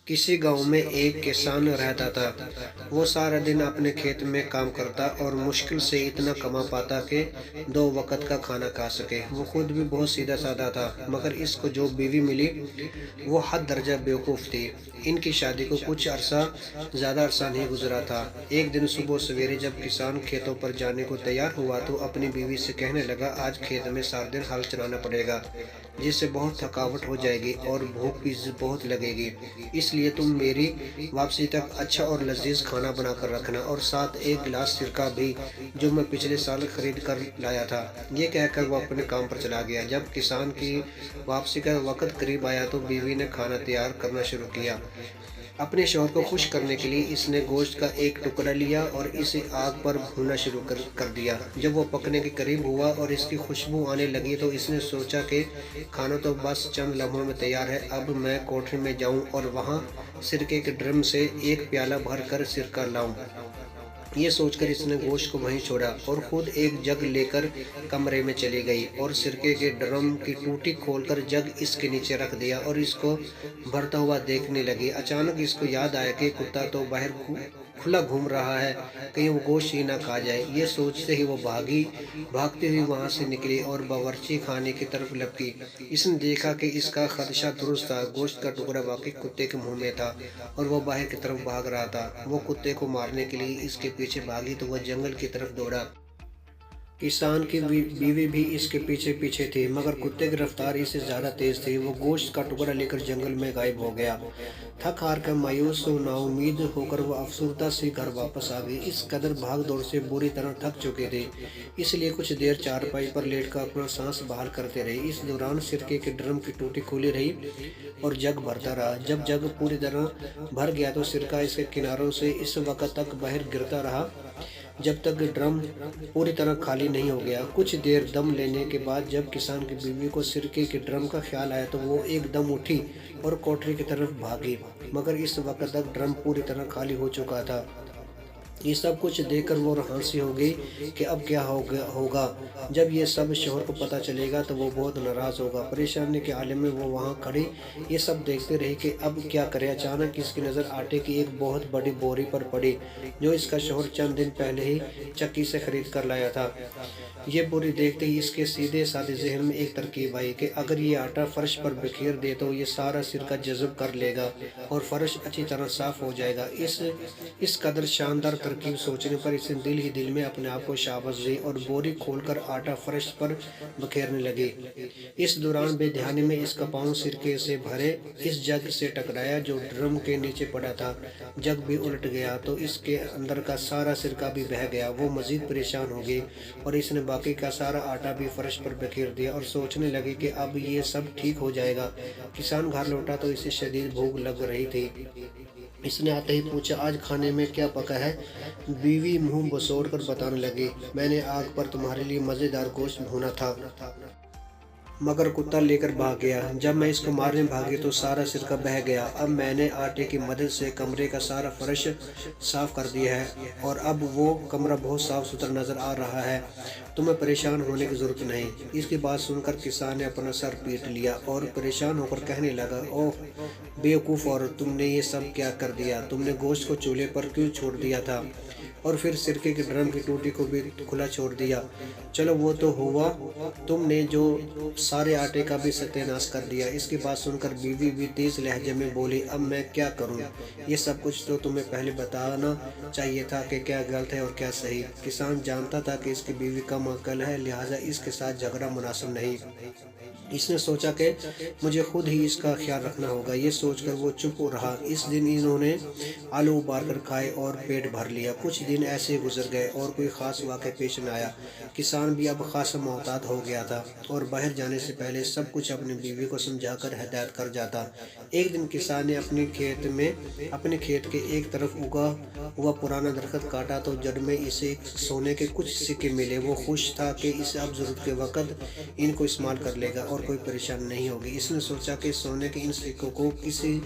کسی گاؤں میں ایک کسان رہتا تھا۔ وہ سارا دن اپنے کھیت میں کام کرتا اور مشکل سے اتنا کما پاتا کہ 2 وقت کا کھانا کھا سکے۔ وہ خود بھی بہت سیدھا سادہ تھا، مگر اس کو جو بیوی ملی وہ حد درجہ بیوقوف تھی۔ ان کی شادی کو کچھ زیادہ عرصہ نہیں گزرا تھا۔ ایک دن صبح سویرے جب کسان کھیتوں پر جانے کو تیار ہوا تو اپنی بیوی سے کہنے لگا، آج کھیت میں سارا دن ہل چلانا پڑے گا، جس سے بہت تھکاوٹ ہو جائے گی اور بھوک بھی بہت لگے گی۔ اس لیے تم میری واپسی تک اچھا اور لذیذ کھانا بنا کر رکھنا، اور ساتھ ایک گلاس سرکہ بھی، جو میں پچھلے سال خرید کر لایا تھا۔ یہ کہہ کر وہ اپنے کام پر چلا گیا۔ جب کسان کی واپسی کا وقت قریب آیا تو بیوی نے کھانا تیار کرنا شروع کیا۔ اپنے شوہر کو خوش کرنے کے لیے اس نے گوشت کا ایک ٹکڑا لیا اور اسے آگ پر بھوننا شروع کر دیا۔ جب وہ پکنے کے قریب ہوا اور اس کی خوشبو آنے لگی تو اس نے سوچا کہ کھانا تو بس چند لمحوں میں تیار ہے، اب میں کوٹھری میں جاؤں اور وہاں سرکے کے ڈرم سے ایک پیالہ بھر کر سرکہ لاؤں۔ یہ سوچ کر اس نے گوشت کو وہیں چھوڑا اور خود ایک جگ لے کر کمرے میں چلی گئی اور سرکے کے ڈرم کی ٹوٹی کھول کر جگ اس کے نیچے رکھ دیا اور اس کو بھرتا ہوا دیکھنے لگی۔ اچانک اس کو یاد آیا کہ کتا تو باہر کھلا گھوم رہا ہے، کہیں وہ گوشت ہی نہ کھا جائے۔ یہ سوچتے ہی وہ بھاگتی ہوئی وہاں سے نکلی اور باورچی خانے کی طرف لپکی۔ اس نے دیکھا کہ اس کا خدشہ درست تھا، گوشت کا ٹکڑا واقعی کتے کے منہ میں تھا اور وہ باہر کی طرف بھاگ رہا تھا۔ وہ کتے کو مارنے کے لیے اس کے پیچھے بھاگی تو وہ جنگل کی طرف دوڑا۔ کسان کی بیوی بھی اس کے پیچھے تھی، مگر کتے کی رفتار اس سے زیادہ تیز تھی۔ وہ گوشت کا ٹکڑا لے کر جنگل میں غائب ہو گیا۔ تھک ہار کر مایوس و نا امید ہو کر وہ افسردہ سی گھر واپس آ گئی۔ اس قدر بھاگ دوڑ سے بری طرح تھک چکی تھی، اس لیے کچھ دیر چارپائی پر لیٹ کر اپنا سانس بحال کرتے رہی۔ اس دوران سرکے کے ڈرم کی ٹوٹی کھلی رہی اور جگ بھرتا رہا۔ جب جگ پوری طرح بھر گیا تو سرکہ اس کے کناروں سے اس وقت تک باہر گرتا رہا جب تک ڈرم پوری طرح خالی نہیں ہو گیا۔ کچھ دیر دم لینے کے بعد جب کسان کی بیوی کو سرکے کے ڈرم کا خیال آیا تو وہ ایک دم اٹھی اور کوٹھری کی طرف بھاگی، مگر اس وقت تک ڈرم پوری طرح خالی ہو چکا تھا۔ یہ سب کچھ دیکھ کر وہ ہنسی ہو گئی کہ اب کیا ہوگا۔ جب یہ سب شوہر کو پتہ چلے گا تو وہ بہت ناراض ہوگا۔ پریشانی کے عالم میں وہ وہاں کھڑی یہ سب دیکھتے رہی کہ اب کیا کرے۔ اچانک اس کی نظر آٹے کی ایک بہت بڑی بوری پر پڑی جو اس کا شوہر چند دن پہلے ہی چکی سے خرید کر لایا تھا۔ یہ بوری دیکھتے ہی اس کے سیدھے سادے ذہن میں ایک ترکیب آئی کہ اگر یہ آٹا فرش پر بکھیر دے تو یہ سارا سرکہ جذب کر لے گا اور فرش اچھی طرح صاف ہو جائے گا۔ اس قدر شاندار ترکیب سوچنے پر اس نے دل ہی دل میں اپنے آپ کو شاباش دی اور بوری کھول کر آٹا فرش پر بکھیرنے لگی۔ اس دوران بے دھیانی میں اس کا پاؤں سرکے سے بھرے اس جگ سے ٹکرایا جو ڈرم کے نیچے پڑا تھا۔ جگ بھی الٹ گیا تو اس کے اندر کا سارا سرکہ بھی بہہ گیا۔ وہ مزید پریشان ہو گئی اور اس نے باقی کا سارا آٹا بھی فرش پر بکھیر دیا اور سوچنے لگی کہ اب یہ سب ٹھیک ہو جائے گا۔ کسان گھر لوٹا تو اسے شدید بھوک لگ رہی تھی۔ اس نے آتے ہی پوچھا، آج کھانے میں کیا پکا ہے؟ بیوی منہ بسوڑ کر بتانے لگی، میں نے آگ پر تمہارے لیے مزیدار گوشت بھونا تھا، مگر کتا لے کر بھاگ گیا۔ جب میں اس کو مارنے بھاگی تو سارا سرکہ بہہ گیا۔ اب میں نے آٹے کی مدد سے کمرے کا سارا فرش صاف کر دیا ہے اور اب وہ کمرہ بہت صاف ستھرا نظر آ رہا ہے۔ تمہیں پریشان ہونے کی ضرورت نہیں۔ اس کی بات سن کر کسان نے اپنا سر پیٹ لیا اور پریشان ہو کر کہنے لگا، اوہ بیوقوف عورت، تم نے یہ سب کیا کر دیا؟ تم نے گوشت کو چولہے پر کیوں چھوڑ دیا تھا اور پھر سرکے کے ڈرم کی ٹوٹی کو بھی کھلا چھوڑ دیا؟ چلو وہ تو ہوا، تم نے جو سارے آٹے کا بھی ستیہ ناش کر دیا۔ اس کی بات سن کر بیوی بھی تیز لہجے میں بولی، اب میں کیا کروں؟ یہ سب کچھ تو تمہیں پہلے بتانا چاہیے تھا کہ کیا غلط ہے اور کیا صحیح۔ کسان جانتا تھا کہ اس کی بیوی کم عقل ہے، لہٰذا اس کے ساتھ جھگڑا مناسب نہیں۔ اس نے سوچا کہ مجھے خود ہی اس کا خیال رکھنا ہوگا۔ یہ سوچ کر وہ چپ رہا۔ اس دن انہوں نے آلو ابال کر کھائے اور پیٹ بھر لیا۔ کچھ دن ایسے گزر گئے اور کوئی خاص واقعہ پیش نہ آیا۔ کسان بھی اب خاصا محتاط ہو گیا تھا اور باہر جانے سے پہلے سب کچھ اپنی بیوی کو سمجھا کر ہدایت کر جاتا۔ ایک دن کسان نے اپنے کھیت کے ایک طرف اگا ہوا پرانا درخت کاٹا تو جڑ میں اسے سونے کے کچھ سکے ملے۔ وہ خوش تھا کہ اسے اب ضرورت کے وقت ان کو استعمال کر لے گا اور کوئی پریشانی نہیں ہوگی۔ اس نے سوچا کہ سونے کے ان سکوں کو کسی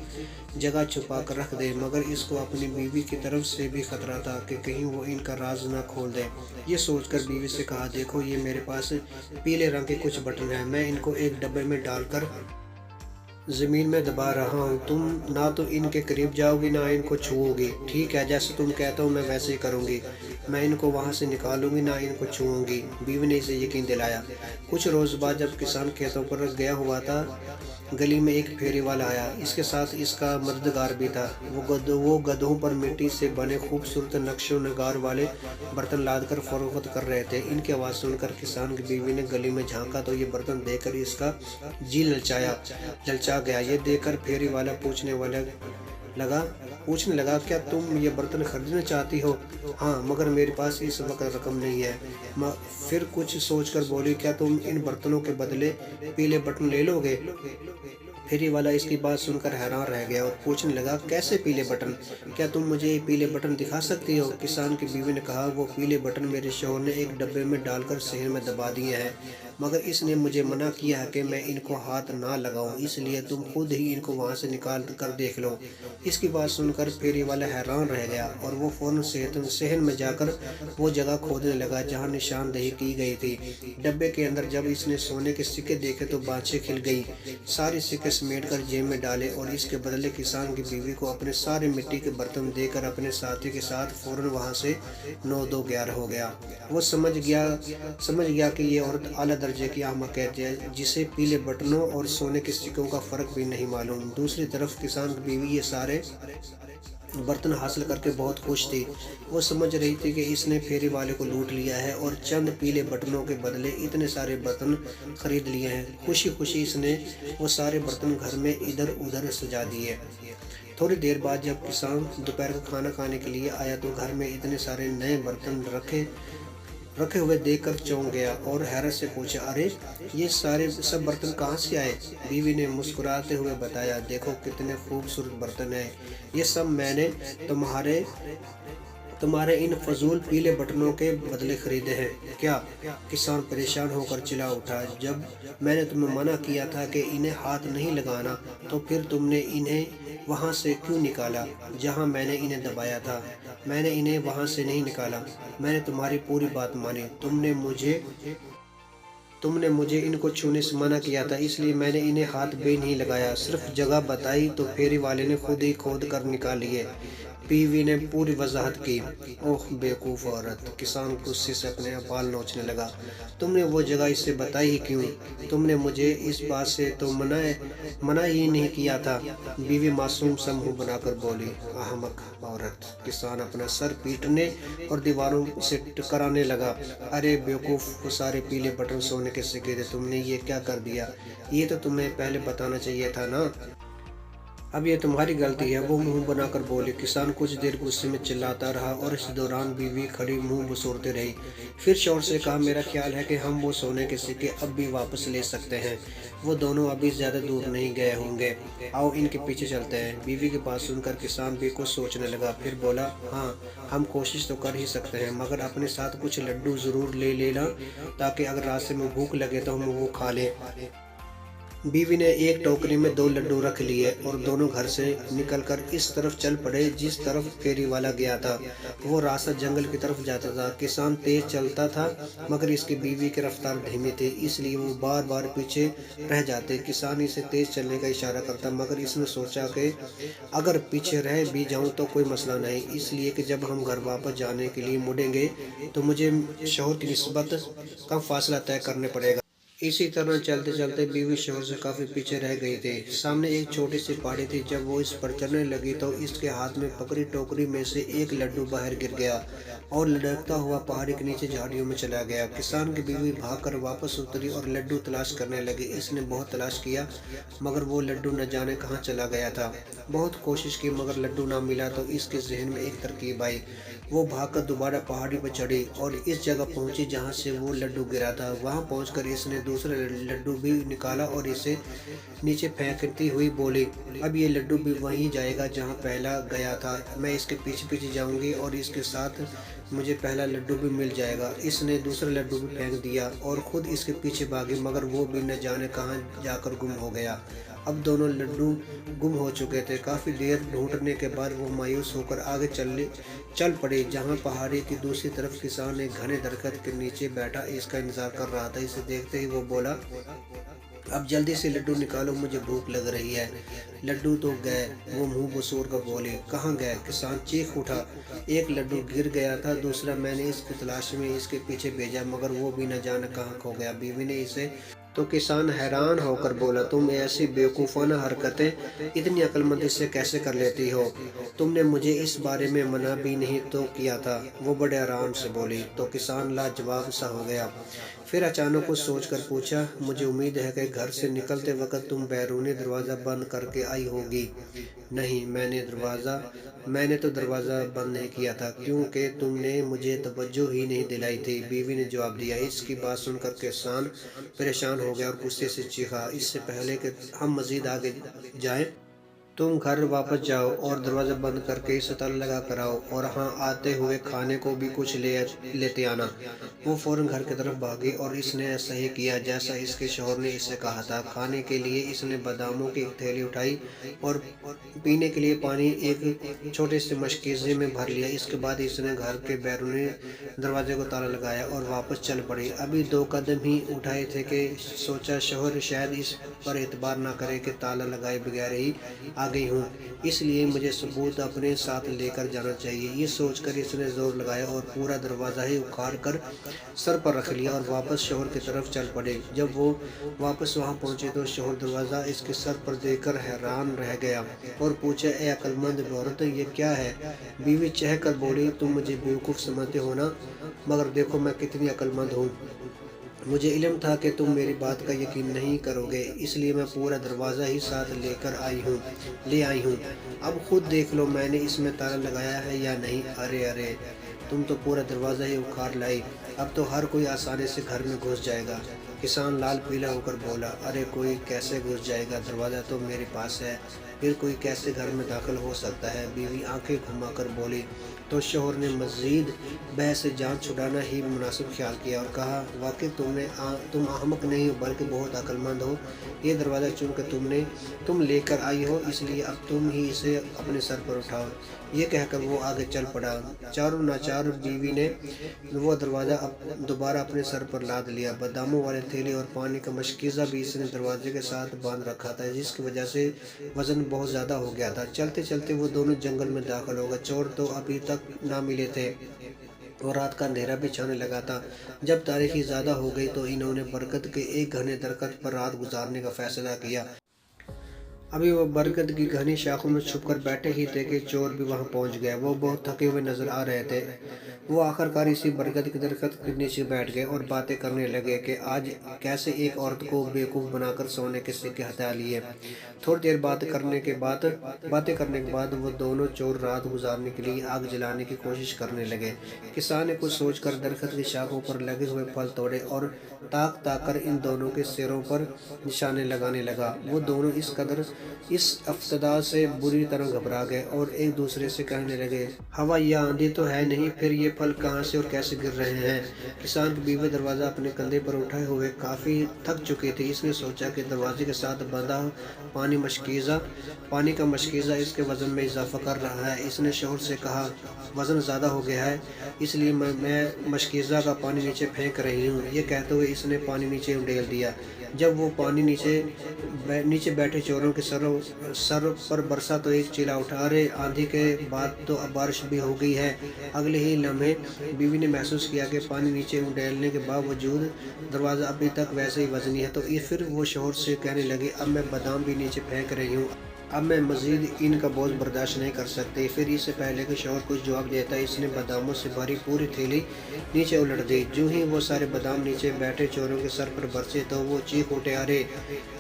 جگہ چھپا کر رکھ دے، مگر اس کو اپنی بیوی کی طرف سے بھی خطرہ تھا کہ کہیں وہ ان کا راز نہ کھول دے۔ یہ سوچ کر بیوی سے کہا، دیکھو یہ میرے پاس پیلے رنگ کے کچھ بٹن ہیں، میں ان کو ایک ڈبے میں ڈال کر زمین میں دبا رہا ہوں، تم نہ تو ان کے قریب جاؤ گی نہ ان کو چھوؤ گی۔ ٹھیک ہے، جیسے تم کہتے ہو میں ویسے ہی کروں گی، میں ان کو وہاں سے نکالوں گی نہ ان کو چھوؤں گی، بیوی نے اسے یقین دلایا۔ کچھ روز بعد جب کسان کھیتوں پر گیا ہوا تھا، گلی میں ایک پھیری والا آیا، اس کے ساتھ اس کا مددگار بھی تھا۔ وہ گدھوں پر مٹی سے بنے خوبصورت نقش و نگار والے برتن لاد کر فروخت کر رہے تھے۔ ان کی آواز سن کر کسان کی بیوی نے گلی میں جھانکا تو یہ برتن دیکھ کر اس کا جی للچا گیا۔ یہ دیکھ کر پھیری والا پوچھنے لگا، کیا تم یہ برتن خریدنا چاہتی ہو؟ ہاں، مگر میرے پاس اس وقت رقم نہیں ہے۔ پھر کچھ سوچ کر بولی، کیا تم ان برتنوں کے بدلے پیلے بٹن لے لو گے؟ پھیری والا اس کی بات سن کر حیران رہ گیا اور پوچھنے لگا، کیسے پیلے بٹن؟ کیا تم مجھے یہ پیلے بٹن دکھا سکتی ہو؟ کسان کی بیوی نے کہا، وہ پیلے بٹن میرے شوہر نے ایک ڈبے میں ڈال کر صحن میں دبا دیے ہیں، مگر اس نے مجھے منع کیا ہے کہ میں ان کو ہاتھ نہ لگاؤں، اس لیے تم خود ہی ان کو وہاں سے نکال کر دیکھ لو۔ اس کی بات سن کر پھیری والا حیران رہ گیا اور وہ فوراً صحن میں جا کر وہ جگہ کھودنے لگا جہاں نشاندہی کی گئی تھی۔ ڈبے کے اندر جب اس نے سونے کے سکے دیکھے تو بانچیں کھل گئی۔ سارے سکے سمیٹ کر جیب میں ڈالے اور اس کے بدلے کسان کی بیوی کو اپنے سارے مٹی کے برتن دے کر اپنے ساتھی کے ساتھ فوراً وہاں سے 9-2-11 ہو گیا۔ وہ سمجھ گیا کہ یہ عورت اعلیٰ درجے کی احمق ہے، جسے پیلے بٹنوں اور سونے کے سکوں کا فرق بھی نہیں معلوم۔ دوسری طرف کسان کی بیوی یہ سارے برتن حاصل کر کے بہت خوش تھی۔ وہ سمجھ رہی تھی کہ اس نے پھیری والے کو لوٹ لیا ہے اور چند پیلے بٹنوں کے بدلے اتنے سارے برتن خرید لیے ہیں۔ خوشی خوشی اس نے وہ سارے برتن گھر میں ادھر ادھر سجا دیے۔ تھوڑی دیر بعد جب کسان دوپہر کا کھانا کھانے کے لیے آیا تو گھر میں اتنے سارے نئے برتن رکھے ہوئے دیکھ کر چونک گیا اور حیرت سے پوچھا، ارے یہ سب برتن کہاں سے آئے؟ بیوی نے مسکراتے ہوئے بتایا، دیکھو کتنے خوبصورت برتن ہیں، یہ سب میں نے تمہارے ان فضول پیلے بٹنوں کے بدلے خریدے ہیں۔ کیا؟ کسان پریشان ہو کر چلا اٹھا، جب میں نے تمہیں منع کیا تھا کہ انہیں ہاتھ نہیں لگانا تو پھر تم نے انہیں وہاں سے کیوں نکالا جہاں میں نے انہیں دبایا تھا؟ میں نے انہیں وہاں سے نہیں نکالا، میں نے تمہاری پوری بات مانی۔ تم نے مجھے ان کو چھونے سے منع کیا تھا، اس لیے میں نے انہیں ہاتھ بھی نہیں لگایا، صرف جگہ بتائی تو پھیری والے نے خود ہی کھود کر نکال لیے۔ بیوی نے پوری وضاحت کی۔ اوہ بیوقوف عورت! کسان غصے سے اپنے بال نوچنے لگا، تم نے وہ جگہ اس سے بتائی ہی کیوں؟ تم نے مجھے اس بات سے تو منع ہی نہیں کیا تھا۔ بیوی معصوم سا منہ بنا کر بولی، احمق عورت! کسان اپنا سر پیٹنے اور دیواروں سے ٹکرانے لگا۔ ارے بیوقوف! وہ سارے پیلے بٹن سونے کے سکے تھے، تم نے یہ کیا کر دیا؟ یہ تو تمہیں پہلے بتانا چاہیے تھا نا۔ اب یہ تمہاری غلطی ہے، وہ منہ بنا کر بولے۔ کسان کچھ دیر غصے میں چلاتا رہا اور اس دوران بیوی کھڑی منہ بسورتے رہی۔ پھر شوہر سے کہا، میرا خیال ہے کہ ہم وہ سونے کے سکے اب بھی واپس لے سکتے ہیں، وہ دونوں ابھی زیادہ دور نہیں گئے ہوں گے، آؤ ان کے پیچھے چلتے ہیں۔ بیوی کی بات سن کر کسان بھی کچھ سوچنے لگا، پھر بولا، ہاں ہم کوشش تو کر ہی سکتے ہیں، مگر اپنے ساتھ کچھ لڈو ضرور لے لینا تاکہ اگر راستے میں بھوک لگے تو ہم وہ کھا لیں۔ بیوی نے ایک ٹوکری میں 2 لڈو رکھ لیے اور دونوں گھر سے نکل کر اس طرف چل پڑے جس طرف پھیری والا گیا تھا۔ وہ راستہ جنگل کی طرف جاتا تھا۔ کسان تیز چلتا تھا مگر اس کی بیوی کی رفتار دھیمی تھی، اس لیے وہ بار بار پیچھے رہ جاتے۔ کسان اسے تیز چلنے کا اشارہ کرتا مگر اس نے سوچا کہ اگر پیچھے رہ بھی جاؤں تو کوئی مسئلہ نہیں، اس لیے کہ جب ہم گھر واپس جانے کے لیے مڑیں گے تو مجھے شوہر کی نسبت کم فاصلہ طے کرنا پڑے گا۔ اسی طرح چلتے چلتے بیوی شوہر سے کافی پیچھے رہ گئی تھی۔ سامنے ایک چھوٹی سی پہاڑی تھی، جب وہ اس پر چڑھنے لگی تو اس کے ہاتھ میں پکڑی ٹوکری میں سے ایک لڈو باہر گر گیا اور لڑکتا ہوا پہاڑی کے نیچے جھاڑیوں میں چلا گیا۔ کسان کی بیوی بھاگ کر واپس اتری اور لڈو تلاش کرنے لگی۔ اس نے بہت تلاش کیا مگر وہ لڈو نہ جانے کہاں چلا گیا تھا۔ بہت کوشش کی مگر لڈو نہ ملا تو اس کے ذہن میں ایک ترکیب آئی۔ وہ بھاگ کر دوبارہ پہاڑی پر چڑھی اور اس جگہ پہنچی جہاں سے وہ لڈو گرا تھا۔ وہاں پہنچ کر اس نے دوسرا لڈو بھی نکالا اور اسے نیچے پھینکتی ہوئی بولی، اب یہ لڈو بھی وہیں جائے گا جہاں پہلا گیا تھا، میں اس کے پیچھے پیچھے جاؤں گی اور اس کے ساتھ مجھے پہلا لڈو بھی مل جائے گا۔ اس نے دوسرا لڈو بھی پھینک دیا اور خود اس کے پیچھے بھاگی مگر وہ بھی نہ جانے کہاں جا کر گم ہو گیا۔ اب دونوں لڈو گم ہو چکے تھے۔ کافی دیر ڈھونڈنے کے بعد وہ مایوس ہو کر آگے چل پڑی جہاں پہاڑی کی دوسری طرف کسان ایک گھنے درخت کے نیچے بیٹھا اس کا انتظار کر رہا تھا۔ اسے دیکھتے ہی وہ بولا، اب جلدی سے لڈو نکالو، مجھے بھوک لگ رہی ہے۔ لڈو تو گئے، وہ منہ بسور کر بولے۔ کہاں گئے؟ کسان چیخ اٹھا۔ ایک لڈو گر گیا تھا، دوسرا میں نے اس کی تلاش میں اس کے پیچھے بھیجا، مگر وہ بھی نہ جانے کہاں کھو گیا۔ بیوی نے اسے تو کسان حیران ہو کر بولا، تم ایسی بیوقوفانہ حرکتیں اتنی عقل مندی سے کیسے کر لیتی ہو؟ تم نے مجھے اس بارے میں منع بھی نہیں تو کیا تھا۔ وہ بڑے آرام سے بولی۔ تو کسان لاجواب سا ہو گیا، پھر اچانک کچھ سوچ کر پوچھا، مجھے امید ہے کہ گھر سے نکلتے وقت تم بیرونی دروازہ بند کر کے آئی ہوگی؟ نہیں، میں نے تو دروازہ بند نہیں کیا تھا، کیونکہ تم نے مجھے توجہ ہی نہیں دلائی تھی، بیوی نے جواب دیا۔ اس کی بات سن کر کسان پریشان ہو گیا اور غصے سے چیخا، اس سے پہلے کہ ہم مزید آگے جائیں، تم گھر واپس جاؤ اور دروازہ بند کر کے اسے تالا لگا کر آؤ، اور ہاں، آتے ہوئے کھانے کو بھی کچھ لیتے آنا۔ وہ فوراً گھر کی طرف بھاگی اور اس نے ایسا ہی کیا جیسا اس کے شوہر نے اسے کہا تھا۔ کھانے کے لیے اس نے باداموں کی ایک تھیلی اٹھائی اور پینے کے لیے پانی ایک چھوٹے سے مشکیزے میں بھر لیا۔ اس کے بعد اس نے گھر کے بیرونی دروازے کو تالا لگایا اور واپس چل پڑی۔ ابھی 2 قدم ہی اٹھائے تھے کہ سوچا شوہر شاید اس پر اعتبار نہ کرے کہ تالا لگائے بغیر ہی آ گئی ہوں، اس لیے مجھے ثبوت اپنے ساتھ لے کر جانا چاہیے۔ یہ سوچ کر اس نے زور لگایا اور پورا دروازہ ہی اکھاڑ کر سر پر رکھ لیا اور واپس شوہر کی طرف چل پڑے۔ جب وہ واپس وہاں پہنچے تو شوہر دروازہ اس کے سر پر دیکھ کر حیران رہ گیا اور پوچھا، اے عقل مند عورت، یہ کیا ہے؟ بیوی چہک کر بولی، تم مجھے بیوقوف سمجھتے ہو نا، مگر دیکھو میں کتنی عقل مند ہوں۔ مجھے علم تھا کہ تم میری بات کا یقین نہیں کرو گے، اس لیے میں پورا دروازہ ہی ساتھ لے آئی ہوں۔ اب خود دیکھ لو میں نے اس میں تالا لگایا ہے یا نہیں۔ ارے، تم تو پورا دروازہ ہی اکھاڑ لائی، اب تو ہر کوئی آسانی سے گھر میں گھس جائے گا۔ کسان لال پیلا ہو کر بولا، ارے کوئی کیسے گھس جائے گا؟ دروازہ تو میرے پاس ہے، پھر کوئی کیسے گھر میں داخل ہو سکتا ہے؟ بیوی آنکھیں گھما کر بولی۔ تو شوہر نے مزید بحث سے جان چھڑانا ہی مناسب خیال کیا اور کہا، واقعی تم احمق نہیں ہو بلکہ بہت عقل مند ہو۔ یہ دروازہ چن کر تم لے کر آئی ہو، اس لیے اب تم ہی اسے اپنے سر پر اٹھاؤ۔ یہ کہہ کر وہ آگے چل پڑا۔ چاروں ناچار بیوی نے وہ دروازہ دوبارہ اپنے سر پر لاد لیا۔ باداموں والی تھیلی اور پانی کا مشکیزہ بھی اس نے دروازے کے ساتھ باندھ رکھا تھا، جس کی وجہ سے وزن بہت زیادہ ہو گیا تھا۔ چلتے چلتے وہ دونوں جنگل میں داخل ہو گئے۔ چور تو ابھی تک نہ ملے تھے اور رات کا اندھیرا بھی چھانے لگا تھا۔ جب تاریکی زیادہ ہو گئی تو انہوں نے برگد کے ایک گھنے درخت پر رات گزارنے کا فیصلہ کیا۔ ابھی وہ برگد کی گھنی شاخوں میں چھپ کر بیٹھے ہی تھے کہ چور بھی وہاں پہنچ گئے۔ وہ بہت تھکے ہوئے نظر آ رہے تھے۔ وہ آخرکار اسی برگد کے درخت کے نیچے بیٹھ گئے اور باتیں کرنے لگے کہ آج کیسے ایک عورت کو بیوقوف بنا کر سونے کے سکے ہتھا لیے۔ تھوڑی دیر باتیں کرنے کے بعد وہ دونوں چور رات گزارنے کے لیے آگ جلانے کی کوشش کرنے لگے۔ کسان نے کچھ سوچ کر درخت کی شاخوں پر لگے ہوئے پھل توڑے اور تاک کر ان دونوں کے سروں پر نشانے لگانے لگا۔ وہ دونوں اس افتضاح سے بری طرح گھبرا گئے اور ایک دوسرے سے کہنے لگے، ہوا یا آندھی تو ہے نہیں، پھر یہ پھل کہاں سے اور کیسے گر رہے ہیں؟ کسان کی بیوی دروازہ اپنے کندھے پر اٹھائے ہوئے کافی تھک چکی تھی۔ اس نے سوچا کہ دروازے کے ساتھ بندھا پانی کا مشکیزہ اس کے وزن میں اضافہ کر رہا ہے۔ اس نے شوہر سے کہا، وزن زیادہ ہو گیا ہے، اس لیے میں مشکیزہ کا پانی نیچے پھینک رہی ہوں۔ یہ کہتے ہوئے اس نے پانی نیچے انڈیل دیا۔ جب وہ پانی نیچے بیٹھے چوروں کے سر پر برسا تو ایک چیلا اٹھا، ارے آندھی کے بعد تو اب بارش بھی ہو گئی ہے۔ اگلے ہی لمحے بیوی نے محسوس کیا کہ پانی نیچے انڈیلنے کے باوجود دروازہ ابھی تک ویسے ہی وزنی ہے۔ تو پھر وہ شوہر سے کہنے لگی، اب میں بادام بھی نیچے پھینک رہی ہوں، اب میں مزید ان کا بوجھ برداشت نہیں کر سکتی۔ پھر اس سے پہلے کہ شوہر کچھ جواب دیتا اس نے باداموں سے بھری پوری تھیلی نیچے الٹ دی۔ جو ہی وہ سارے بادام نیچے بیٹھے چوروں کے سر پر برسے تو وہ چیخ اٹھے، ارے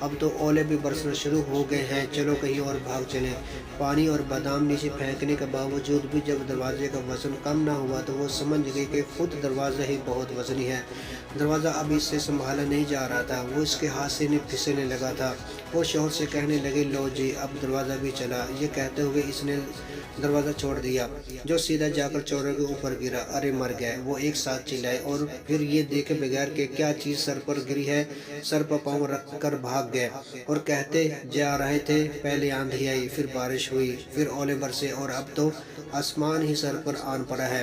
اب تو اولے بھی برسنا شروع ہو گئے ہیں، چلو کہیں اور بھاگ چلیں۔ پانی اور بادام نیچے پھینکنے کے باوجود بھی جب دروازے کا وزن کم نہ ہوا تو وہ سمجھ گئی کہ خود دروازہ ہی بہت وزنی ہے۔ دروازہ اب اس سے سنبھالا نہیں جا رہا تھا، وہ اس کے ہاتھ سے پھسلنے لگا تھا۔ وہ شوہر سے کہنے لگے، لو جی اب دروازہ بھی چلا۔ یہ کہتے ہوئے اس نے دروازہ چھوڑ دیا، جو سیدھا جا کر چوروں کے اوپر گرا۔ ارے مر گئے، وہ ایک ساتھ چلائے اور پھر یہ دیکھے بغیر کہ کیا چیز سر پر گری ہے سر پر پاؤں رکھ کر بھاگ گئے اور کہتے جا رہے تھے، پہلے آندھی آئی، پھر بارش ہوئی، پھر اولے برسے اور اب تو آسمان ہی سر پر آن پڑا ہے۔